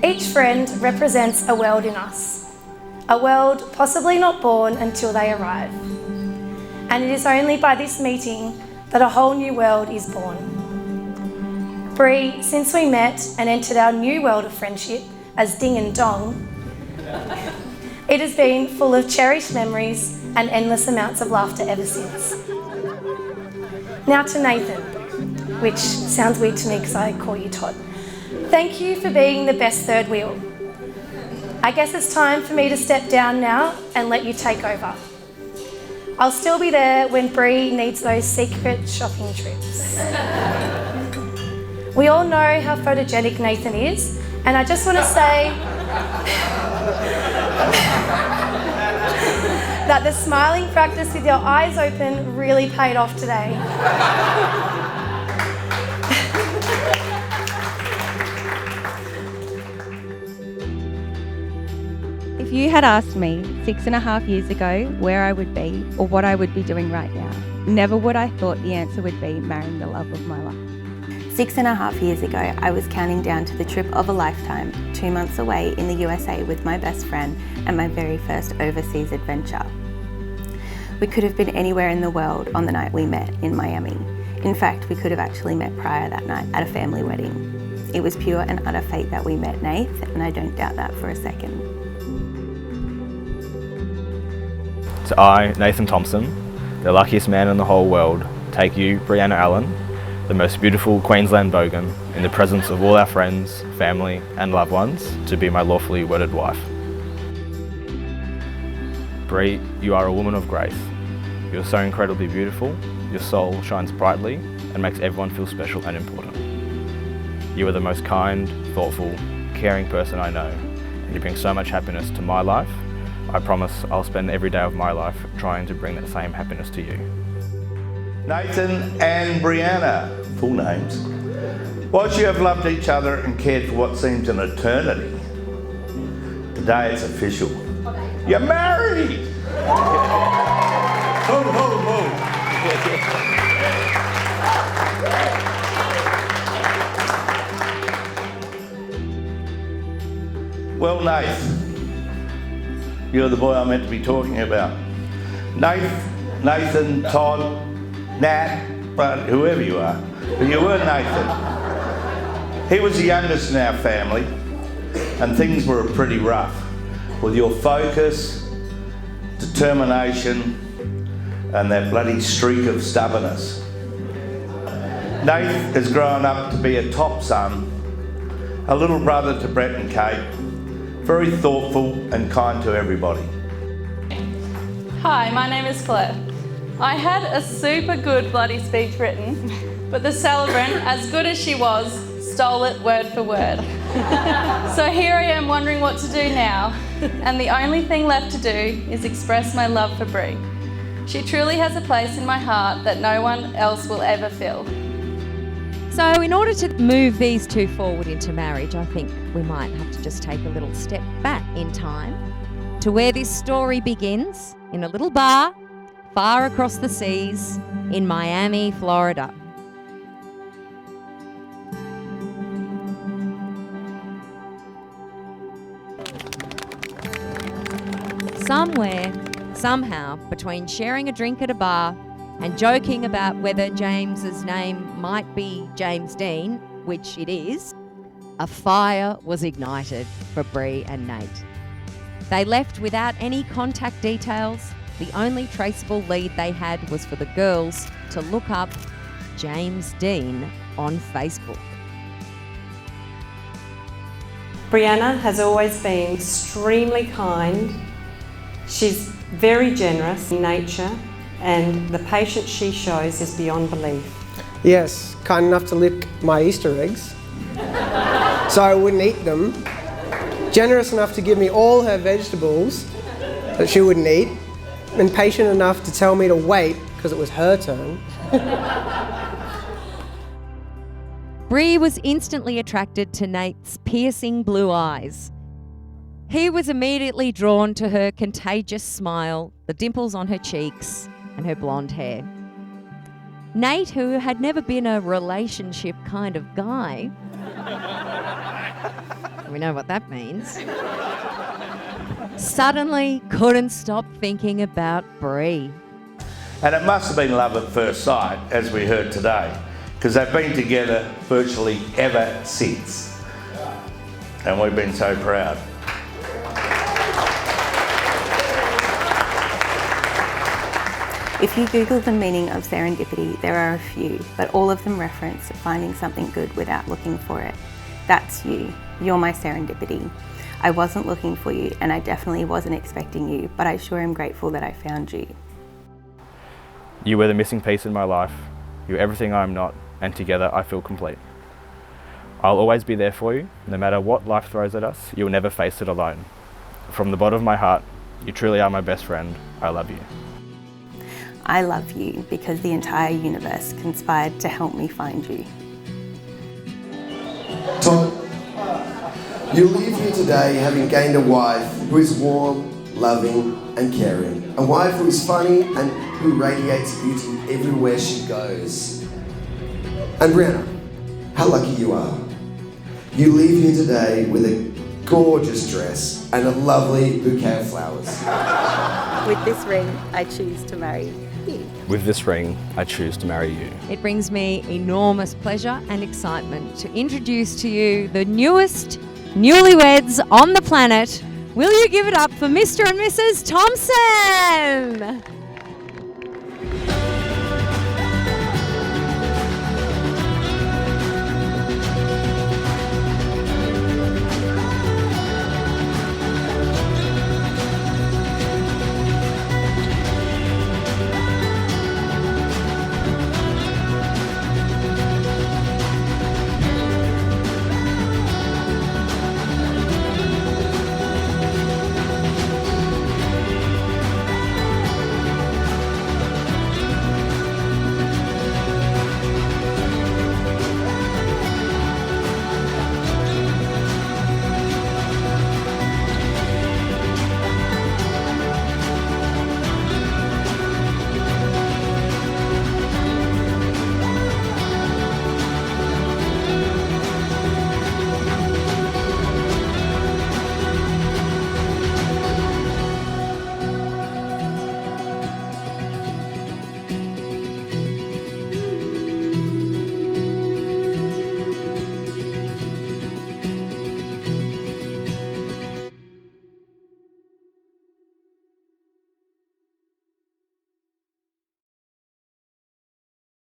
Each friend represents a world in us, a world possibly not born until they arrive. And it is only by this meeting that a whole new world is born. Bree, since we met and entered our new world of friendship as Ding and Dong, it has been full of cherished memories and endless amounts of laughter ever since. Now to Nathan, which sounds weird to me because I call you Todd. Thank you for being the best third wheel. I guess it's time for me to step down now and let you take over. I'll still be there when Bree needs those secret shopping trips. We all know how photogenic Nathan is, and I just want to say that the smiling practice with your eyes open really paid off today. If you had asked me 6.5 years ago where I would be or what I would be doing right now, never would I thought the answer would be marrying the love of my life. 6.5 years ago, I was counting down to the trip of a lifetime, 2 months away in the USA with my best friend and my very first overseas adventure. We could have been anywhere in the world on the night we met in Miami. In fact, we could have actually met prior that night at a family wedding. It was pure and utter fate that we met Nath, and I don't doubt that for a second. So I, Nathan Thompson, the luckiest man in the whole world, take you, Brianna Allen, the most beautiful Queensland bogan, in the presence of all our friends, family and loved ones, to be my lawfully wedded wife. Bri, you are a woman of grace. You are so incredibly beautiful, your soul shines brightly and makes everyone feel special and important. You are the most kind, thoughtful, caring person I know, and you bring so much happiness to my life. I promise I'll spend every day of my life trying to bring that same happiness to you. Nathan and Brianna, full names. Whilst you have loved each other and cared for what seems an eternity, today it's official. You're married! Ho, ho, ho! Well, Nath, you're the boy I'm meant to be talking about. Nathan, Todd, Nat, but whoever you are, but you were Nathan. He was the youngest in our family, and things were pretty rough. With your focus, determination, and that bloody streak of stubbornness. Nath has grown up to be a top son, a little brother to Brett and Kate, very thoughtful and kind to everybody. Hi, my name is Claire. I had a super good bloody speech written, but the celebrant, as good as she was, stole it word for word. So here I am wondering what to do now, and the only thing left to do is express my love for Bri. She truly has a place in my heart that no one else will ever fill. So in order to move these two forward into marriage, I think we might have to just take a little step back in time to where this story begins, in a little bar far across the seas in Miami, Florida. Somewhere, somehow, between sharing a drink at a bar and joking about whether James's name might be James Dean, which it is, a fire was ignited for Bri and Nate. They left without any contact details. The only traceable lead they had was for the girls to look up James Dean on Facebook. Brianna has always been extremely kind. She's very generous in nature, and the patience she shows is beyond belief. Yes, kind enough to lick my Easter eggs so I wouldn't eat them. Generous enough to give me all her vegetables that she wouldn't eat, and patient enough to tell me to wait because it was her turn. Bri was instantly attracted to Nate's piercing blue eyes. He was immediately drawn to her contagious smile, the dimples on her cheeks, and her blonde hair. Nate, who had never been a relationship kind of guy, We know what that means. Suddenly couldn't stop thinking about Brie. And it must have been love at first sight, as we heard today, because they've been together virtually ever since. And we've been so proud. If you Google the meaning of serendipity, there are a few, but all of them reference finding something good without looking for it. That's you. You're my serendipity. I wasn't looking for you, and I definitely wasn't expecting you, but I sure am grateful that I found you. You were the missing piece in my life. You're everything I'm not, and together I feel complete. I'll always be there for you, no matter what life throws at us, you'll never face it alone. From the bottom of my heart, you truly are my best friend. I love you. I love you because the entire universe conspired to help me find you. Todd, you leave here today having gained a wife who is warm, loving and caring. A wife who is funny and who radiates beauty everywhere she goes. And Brianna, how lucky you are. You leave here today with a gorgeous dress and a lovely bouquet of flowers. With this ring, I choose to marry you. With this ring, I choose to marry you. It brings me enormous pleasure and excitement to introduce to you the newest newlyweds on the planet. Will you give it up for Mr. and Mrs. Thompson?